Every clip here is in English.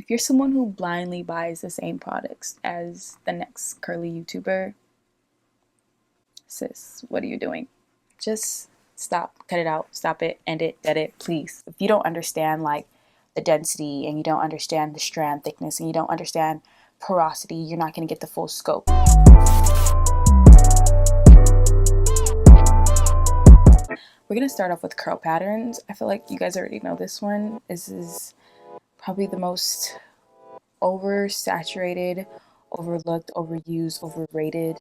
If you're someone who blindly buys the same products as the next curly YouTuber, sis, what are you doing? Just stop, cut it out, stop it, end it, dead it, please. If you don't understand like the density and you don't understand the strand thickness and you don't understand porosity, you're not going to get the full scope. We're going to start off with curl patterns. I feel like you guys already know this one. This is probably the most oversaturated, overlooked, overused, overrated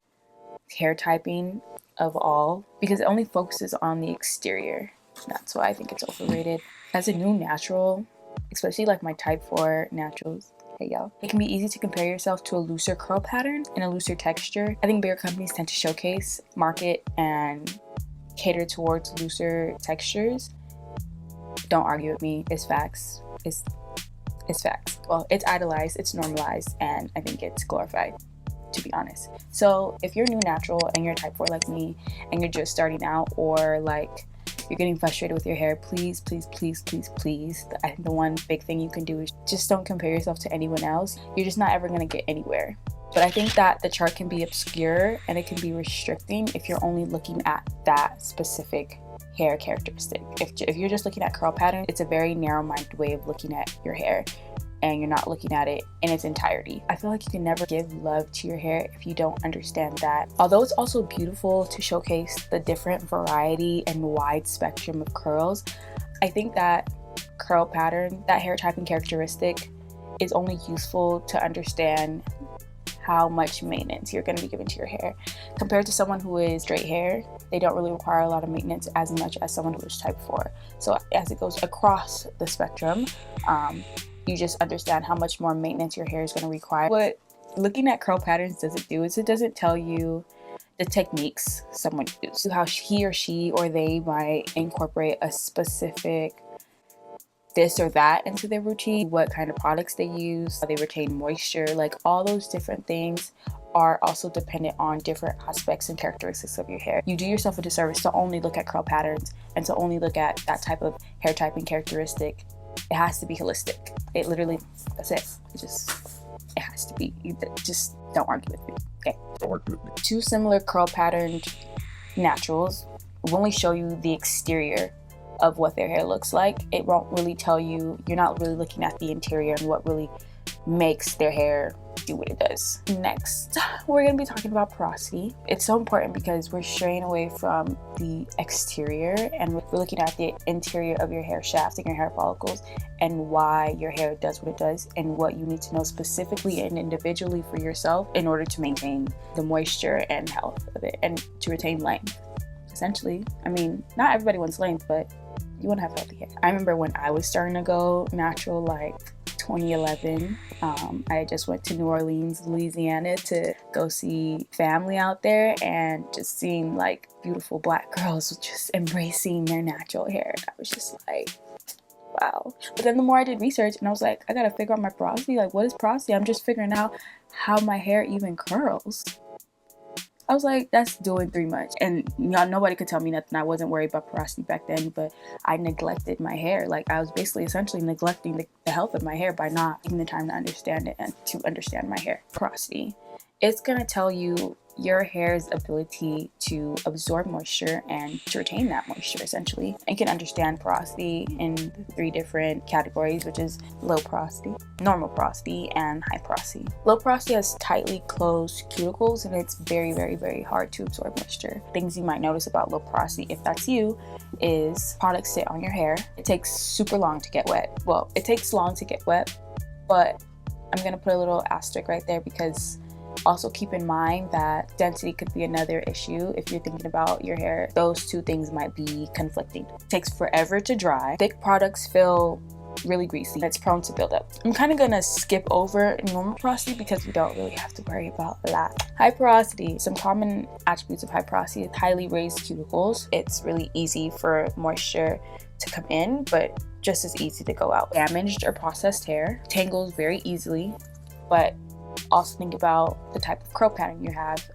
hair typing of all because it only focuses on the exterior. That's why I think it's overrated. As a new natural, especially like my type 4 naturals, hey y'all, it can be easy to compare yourself to a looser curl pattern and a looser texture. I think bigger companies tend to showcase, market, and cater towards looser textures. Don't argue with me, it's facts. It's facts. Well, it's idolized, it's normalized, and I think it's glorified, to be honest. So if you're new natural and you're type 4 like me and you're just starting out, or like you're getting frustrated with your hair, please, please, please, please, please, I think the one big thing you can do is just don't compare yourself to anyone else. You're just not ever going to get anywhere. But I think that the chart can be obscure and it can be restricting if you're only looking at that specific hair characteristic. If you're just looking at curl pattern, it's a very narrow-minded way of looking at your hair and you're not looking at it in its entirety. I feel like you can never give love to your hair if you don't understand that. Although it's also beautiful to showcase the different variety and wide spectrum of curls, I think that curl pattern, that hair typing characteristic, is only useful to understand how much maintenance you're going to be giving to your hair. Compared to someone who is straight hair, they don't really require a lot of maintenance as much as someone who is type 4. So as it goes across the spectrum, you just understand how much more maintenance your hair is going to require. What looking at curl patterns doesn't do is it doesn't tell you the techniques someone uses, how he or she or they might incorporate a specific this or that into their routine, what kind of products they use, how they retain moisture, like all those different things are also dependent on different aspects and characteristics of your hair. You do yourself a disservice to only look at curl patterns and to only look at that type of hair typing characteristic. It has to be holistic. It literally, that's it. It has to be. Just don't argue with me, okay? Don't argue with me. Two similar curl patterned naturals will only show you the exterior of what their hair looks like. It won't really tell you, you're not really looking at the interior and what really makes their hair do what it does. Next, we're going to be talking about porosity. It's so important because we're straying away from the exterior and we're looking at the interior of your hair shaft and your hair follicles and why your hair does what it does and what you need to know specifically and individually for yourself in order to maintain the moisture and health of it and to retain length. Essentially, I mean, not everybody wants length, but you want to have healthy hair. I remember when I was starting to go natural, like 2011, I just went to New Orleans, Louisiana to go see family out there and just seeing like beautiful black girls just embracing their natural hair. And I was just like, wow. But then the more I did research and I was like, I gotta figure out my porosity. Like, what is porosity? I'm just figuring out how my hair even curls. I was like, that's doing too much. And y'all, nobody could tell me nothing. I wasn't worried about porosity back then, but I neglected my hair. Like, I was basically essentially neglecting the health of my hair by not taking the time to understand it and to understand my hair. Porosity. It's gonna tell you your hair's ability to absorb moisture and to retain that moisture, essentially. And you can understand porosity in 3 different categories, which is low porosity, normal porosity, and high porosity. Low porosity has tightly closed cuticles and it's very, very, very hard to absorb moisture. Things you might notice about low porosity, if that's you, is products sit on your hair. It takes super long to get wet. Well, it takes long to get wet, but I'm gonna put a little asterisk right there because also keep in mind that density could be another issue if you're thinking about your hair. Those two things might be conflicting. It takes forever to dry. Thick products feel really greasy. It's prone to build up. I'm kind of gonna skip over normal porosity because you don't really have to worry about that. High porosity. Some common attributes of high porosity is highly raised cuticles. It's really easy for moisture to come in, but just as easy to go out. Damaged or processed hair tangles very easily, but also think about the type of curl pattern you have.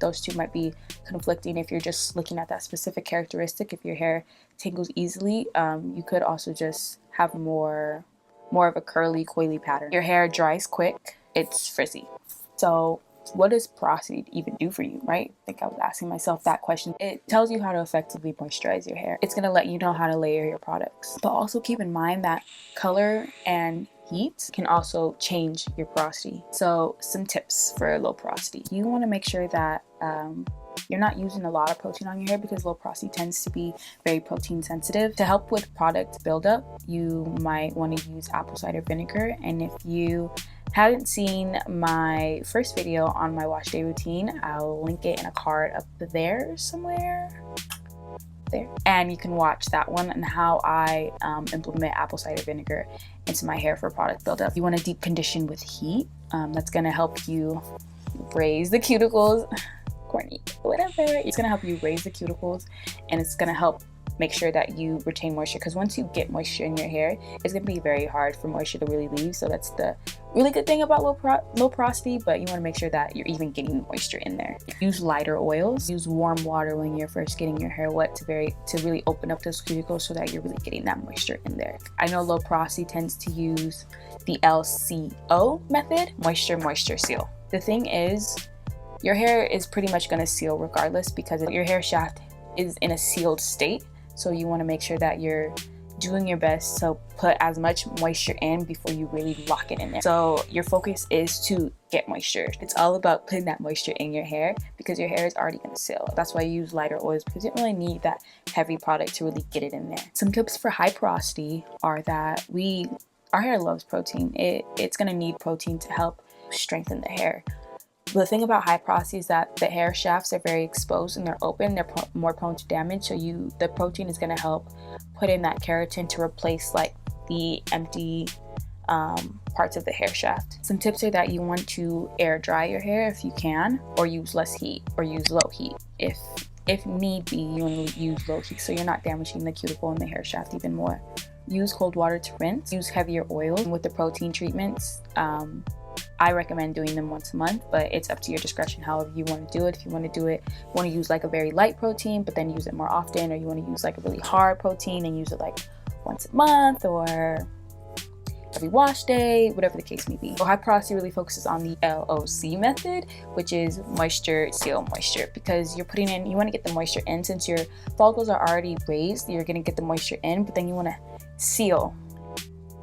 Those two might be conflicting if you're just looking at that specific characteristic. If your hair tangles easily, you could also just have more more of a curly, coily pattern. Your hair dries quick, it's frizzy. So what does porosity even do for you, right? I think I was asking myself that question. It tells you how to effectively moisturize your hair. It's gonna let you know how to layer your products. But also keep in mind that color and heat can also change your porosity. So some tips for low porosity. You wanna make sure that you're not using a lot of protein on your hair, because low porosity tends to be very protein sensitive. To help with product buildup, you might want to use apple cider vinegar. And if you haven't seen my first video on my wash day routine, I'll link it in a card up there somewhere. There, and you can watch that one and how I implement apple cider vinegar into my hair for product buildup. You want to deep condition with heat. That's going to help you raise the cuticles. Corny, whatever. It's gonna help you raise the cuticles, and it's gonna help make sure that you retain moisture, because once you get moisture in your hair, it's gonna be very hard for moisture to really leave. So that's the really good thing about low porosity, but you want to make sure that you're even getting moisture in there. Use lighter oils. Use warm water when you're first getting your hair wet to really open up those cuticles, so that you're really getting that moisture in there. I know low porosity tends to use the LCO method, moisture seal. The thing is, your hair is pretty much going to seal regardless, because your hair shaft is in a sealed state. So you want to make sure that you're doing your best to put as much moisture in before you really lock it in there. So your focus is to get moisture. It's all about putting that moisture in your hair, because your hair is already going to seal. That's why you use lighter oils, because you don't really need that heavy product to really get it in there. Some tips for high porosity are that our hair loves protein. It's going to need protein to help strengthen the hair. The thing about high porosity is that the hair shafts are very exposed and they're open. They're more prone to damage. So the protein is going to help put in that keratin to replace like the empty parts of the hair shaft. Some tips are that you want to air dry your hair if you can, or use less heat, or use low heat. If need be, you want to use low heat so you're not damaging the cuticle and the hair shaft even more. Use cold water to rinse. Use heavier oils. With the protein treatments, I recommend doing them once a month, but it's up to your discretion however you want to do it. If you want to use like a very light protein, but then use it more often, or you want to use like a really hard protein and use it like once a month or every wash day, whatever the case may be. So high porosity really focuses on the LOC method, which is moisture seal moisture, because you want to get the moisture in. Since your follicles are already raised, you're going to get the moisture in, but then you want to seal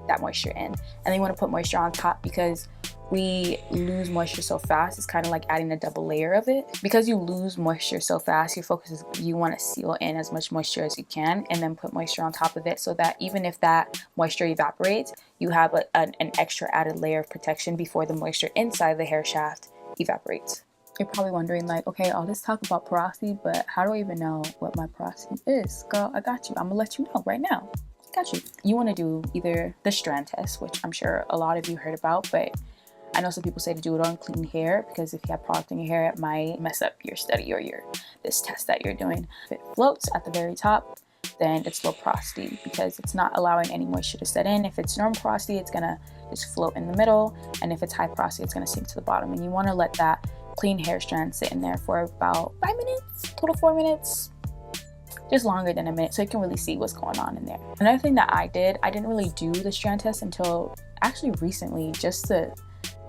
that moisture in, and then you want to put moisture on top, because we lose moisture so fast. It's kind of like adding a double layer of it. Because you lose moisture so fast, your focus is you want to seal in as much moisture as you can, and then put moisture on top of it, so that even if that moisture evaporates, you have an extra added layer of protection before the moisture inside the hair shaft evaporates. You're probably wondering, like, okay, all this talk about porosity, but how do I even know what my porosity is? Girl, I got you. I'm gonna let you know right now. Got you. You want to do either the strand test, which I'm sure a lot of you heard about, but I know some people say to do it on clean hair, because if you have product in your hair, it might mess up your study or this test that you're doing. If it floats at the very top, then it's low porosity, because it's not allowing any moisture to set in. If it's normal porosity, it's gonna just float in the middle, and if it's high porosity, it's gonna sink to the bottom. And you want to let that clean hair strand sit in there for about 5 minutes, 2 to 4 minutes, just longer than a minute, so you can really see what's going on in there. Another thing that I didn't really do the strand test until actually recently, just to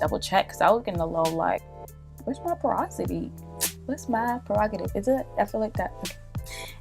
double check, because I was getting a little like, where's my porosity? What's my prerogative? Is it? I feel like that. Okay.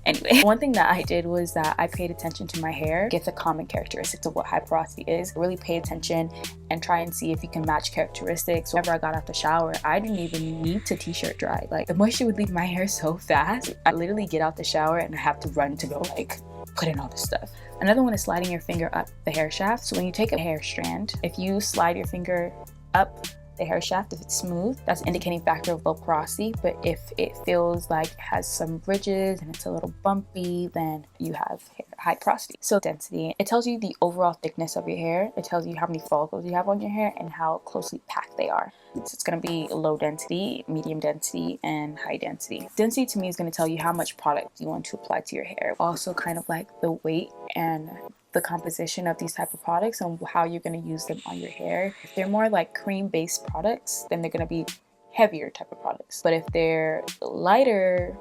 Anyway, one thing that I did was that I paid attention to my hair, get the common characteristics of what high porosity is, really pay attention and try and see if you can match characteristics. Whenever I got out the shower, I didn't even need to t-shirt dry. Like, the moisture would leave my hair so fast. I literally get out the shower and I have to run to go like put in all this stuff. Another one is sliding your finger up the hair shaft. So when you take a hair strand, if you slide your finger up the hair shaft, if it's smooth, that's an indicating factor of low porosity. But if it feels like it has some ridges and it's a little bumpy, then you have high porosity. So density, it tells you the overall thickness of your hair. It tells you how many follicles you have on your hair and how closely packed they are. So it's going to be low density, medium density, and high density. Density to me is going to tell you how much product you want to apply to your hair. Also kind of like the weight and the composition of these type of products and how you're going to use them on your hair. If they're more like cream based products, then they're going to be heavier type of products. But if they're lighter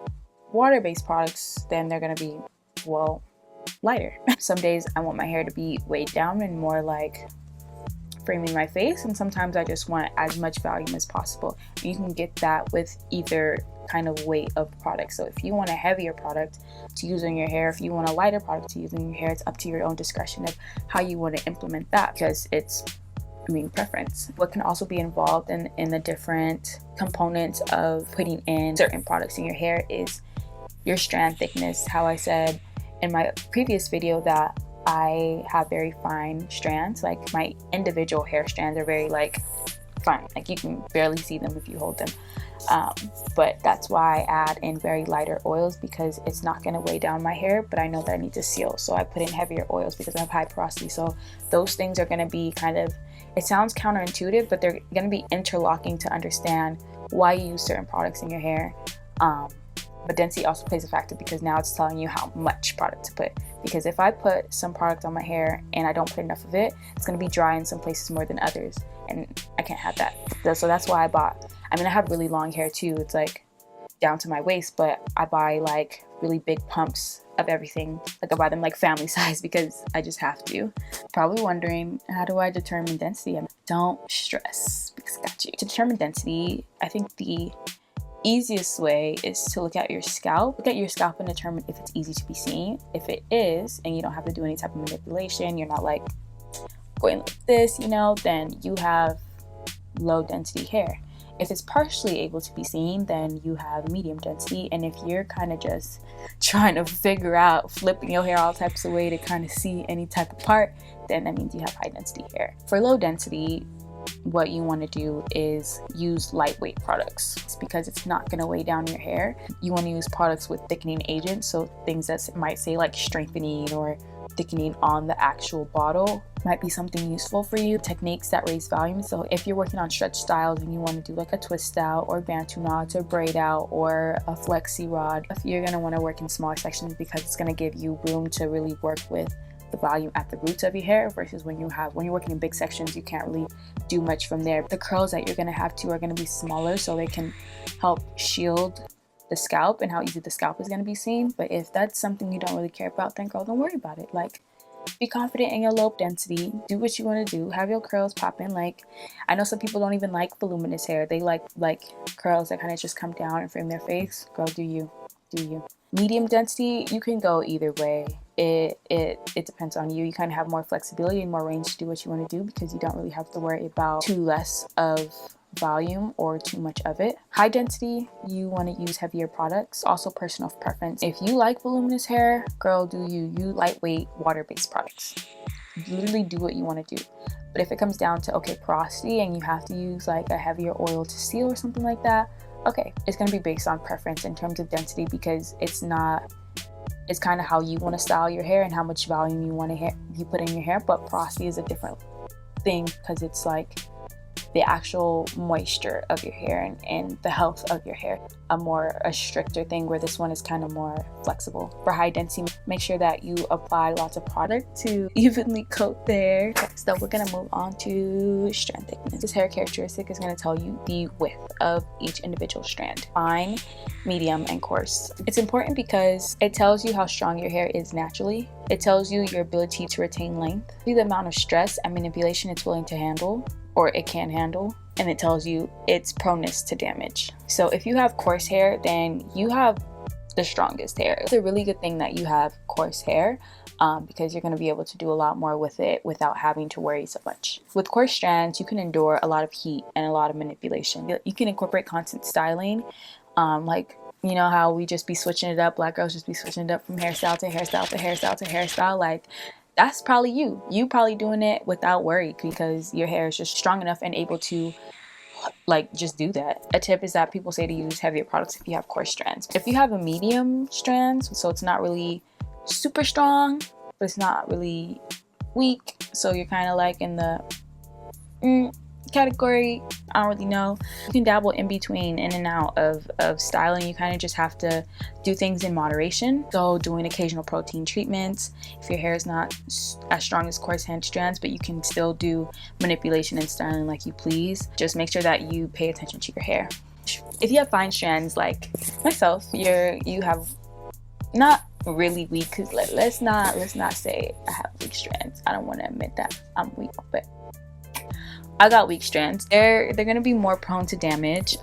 water based products, then they're going to be, well, lighter. Some days I want my hair to be weighed down and more like framing my face, and sometimes I just want as much volume as possible. You can get that with either kind of weight of product. So if you want a heavier product to use on your hair, if you want a lighter product to use on your hair, it's up to your own discretion of how you want to implement that, because it's preference. What can also be involved in the different components of putting in certain products in your hair is your strand thickness. How I said in my previous video that I have very fine strands, like my individual hair strands are very like fine, like you can barely see them if you hold them. But that's why I add in very lighter oils, because it's not going to weigh down my hair, but I know that I need to seal, so I put in heavier oils because I have high porosity. So those things are going to be kind of, it sounds counterintuitive, but they're going to be interlocking to understand why you use certain products in your hair. But density also plays a factor, because now it's telling you how much product to put. Because if I put some product on my hair and I don't put enough of it, it's going to be dry in some places more than others, and I can't have that. So that's why I have really long hair too. It's like down to my waist, but I buy like really big pumps of everything. Like I buy them like family size because I just have to. Probably wondering, how do I determine density? Don't stress, because I got you. To determine density, I think the easiest way is to look at your scalp. Look at your scalp and determine if it's easy to be seen. If it is, and you don't have to do any type of manipulation, you're not like going like this, then you have low density hair. If it's partially able to be seen, then you have medium density. And if you're kind of just trying to figure out flipping your hair all types of way to kind of see any type of part, then that means you have high density hair. For low density, what you want to do is use lightweight products. It's because it's not going to weigh down your hair. You want to use products with thickening agents, so things that might say like strengthening or thickening on the actual bottle might be something useful for you. Techniques that raise volume. So if you're working on stretch styles and you want to do like a twist out or bantu knots or braid out or a flexi rod, you're going to want to work in smaller sections, because it's going to give you room to really work with the volume at the roots of your hair, versus when you're working in big sections, you can't really do much from there. The curls that you're going to have too are going to be smaller, so they can help shield the scalp and how easy the scalp is going to be seen. But if that's something you don't really care about, then girl, don't worry about it. Like, be confident in your low density, do what you want to do, have your curls popping. Like, I know some people don't even like voluminous hair, they like curls that kind of just come down and frame their face. Girl, do you. Medium density, you can go either way. It depends on you. You kind of have more flexibility and more range to do what you want to do, because you don't really have to worry about too less of volume or too much of it. High density, you want to use heavier products. Also personal preference. If you like voluminous hair, girl, do you lightweight water-based products. Literally do what you want to do. But if it comes down to porosity and you have to use like a heavier oil to seal or something like that, it's going to be based on preference in terms of density, because it's kind of how you want to style your hair and how much volume you put in your hair. But porosity is a different thing, because it's like the actual moisture of your hair and the health of your hair. A stricter thing, where this one is kind of more flexible. For high density, make sure that you apply lots of product to evenly coat the hair. So we're gonna move on to strand thickness. This hair characteristic is gonna tell you the width of each individual strand: fine, medium, and coarse. It's important because it tells you how strong your hair is naturally. It tells you your ability to retain length, the amount of stress and manipulation it's willing to handle, or it can handle, and it tells you its proneness to damage. So if you have coarse hair, then you have the strongest hair. It's a really good thing that you have coarse hair, because you're going to be able to do a lot more with it without having to worry so much. With coarse strands, you can endure a lot of heat and a lot of manipulation. You can incorporate constant styling, like, you know how we just be switching it up, black girls just be switching it up from hairstyle to hairstyle to hairstyle to hairstyle. Like, that's probably you probably doing it without worry, because your hair is just strong enough and able to like just do that. A tip is that people say to use heavier products if you have coarse strands. If you have a medium strands, so it's not really super strong, but it's not really weak, so you're kind of like in the category, I don't really know. You can dabble in between, in and out of styling. You kind of just have to do things in moderation. So doing occasional protein treatments if your hair is not as strong as coarse hand strands, but you can still do manipulation and styling like you please. Just make sure that you pay attention to your hair. If you have fine strands like myself, you have not really weak, because let's not say I have weak strands. I don't want to admit that I'm weak, but I got weak strands. They're gonna be more prone to damage.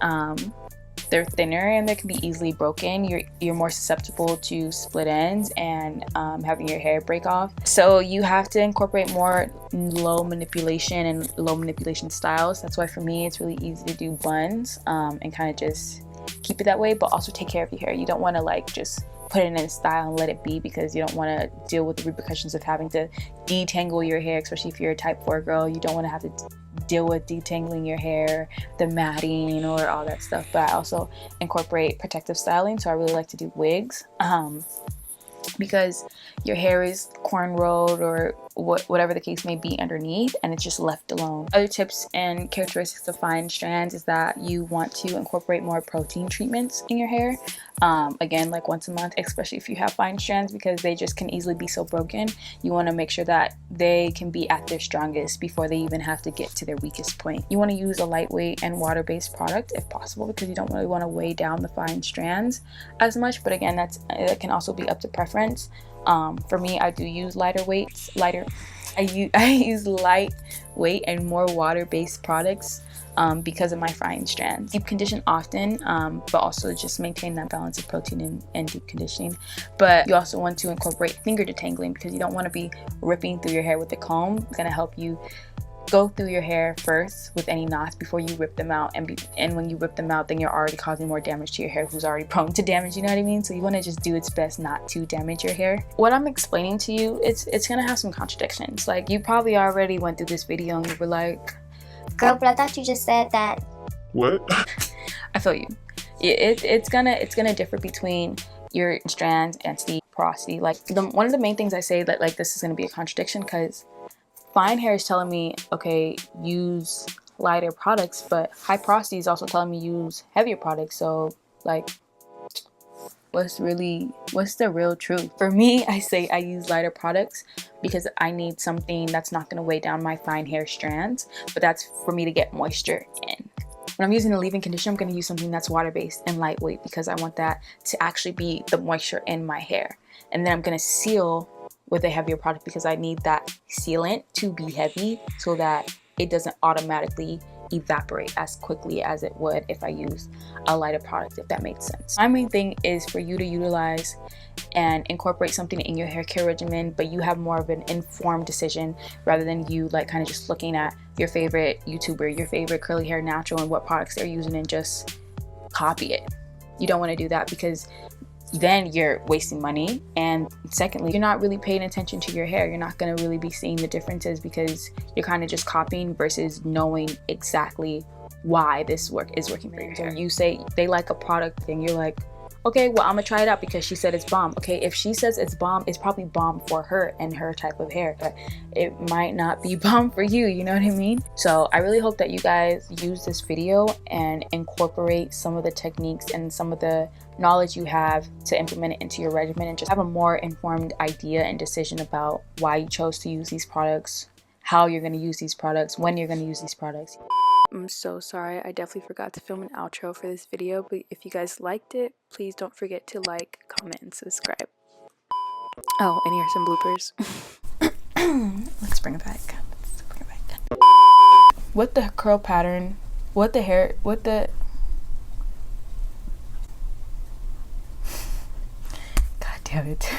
They're thinner and they can be easily broken. You're more susceptible to split ends and having your hair break off. So you have to incorporate more low manipulation and low manipulation styles. That's why for me it's really easy to do buns and kind of just keep it that way, but also take care of your hair. You don't want to like just put it in a style and let it be, because you don't want to deal with the repercussions of having to detangle your hair, especially if you're a type 4 girl. You don't want to have to deal with detangling your hair, the matting, or all that stuff. But I also incorporate protective styling, so I really like to do wigs because your hair is cornrowed or whatever the case may be underneath, and it's just left alone. Other tips and characteristics of fine strands is that you want to incorporate more protein treatments in your hair, again, like once a month, especially if you have fine strands, because they just can easily be so broken. You want to make sure that they can be at their strongest before they even have to get to their weakest point. You want to use a lightweight and water-based product if possible, because you don't really want to weigh down the fine strands as much, but again, that can also be up to preference. For me, I do use I use lightweight and more water-based products because of my fine strands. Deep condition often, but also just maintain that balance of protein and deep conditioning. But you also want to incorporate finger detangling, because you don't want to be ripping through your hair with a comb. It's going to help you go through your hair first with any knots before you rip them out, and when you rip them out, then you're already causing more damage to your hair, who's already prone to damage, you know what I mean? So you want to just do its best not to damage your hair. What I'm explaining to you, it's gonna have some contradictions. Like, you probably already went through this video and you were like, girl, but I thought you just said that. What? I feel you. It's gonna differ between your strands and the porosity. Like, one of the main things I say that like this is gonna be a contradiction, because fine hair is telling me, okay, use lighter products, but high porosity is also telling me use heavier products. So like, what's the real truth? For me, I say I use lighter products because I need something that's not going to weigh down my fine hair strands, but that's for me to get moisture in. When I'm using a leave-in conditioner, I'm going to use something that's water-based and lightweight, because I want that to actually be the moisture in my hair. And then I'm going to seal with a heavier product, because I need that sealant to be heavy so that it doesn't automatically evaporate as quickly as it would if I use a lighter product, if that makes sense. My main thing is for you to utilize and incorporate something in your hair care regimen, but you have more of an informed decision rather than you like kind of just looking at your favorite YouTuber, your favorite curly hair natural, and what products they're using and just copy it. You don't want to do that, because then you're wasting money, and secondly, you're not really paying attention to your hair. You're not going to really be seeing the differences, because you're kind of just copying versus knowing exactly why this is working for your hair. You say they like a product and you're like, okay, well, I'm gonna try it out because she said it's bomb. Okay, if she says it's bomb, it's probably bomb for her and her type of hair, but it might not be bomb for you, you know what I mean? So I really hope that you guys use this video and incorporate some of the techniques and some of the knowledge you have to implement it into your regimen, and just have a more informed idea and decision about why you chose to use these products, how you're going to use these products, when you're going to use these products. I'm so sorry, I definitely forgot to film an outro for this video, but if you guys liked it, please don't forget to like, comment, and subscribe. Oh, and here's some bloopers. Let's bring it back. What the curl pattern, what the hair, what the... God damn it.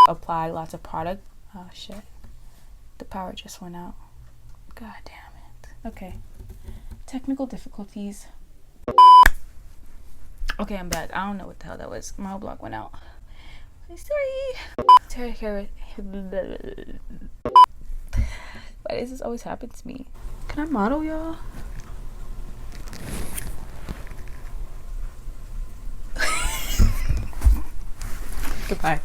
Apply lots of product. Oh shit. The power just went out. God damn it. Okay. Technical difficulties. Okay, I'm back. I don't know what the hell that was. My whole block went out. Sorry. Why does this always happen to me? Can I model, y'all? Goodbye.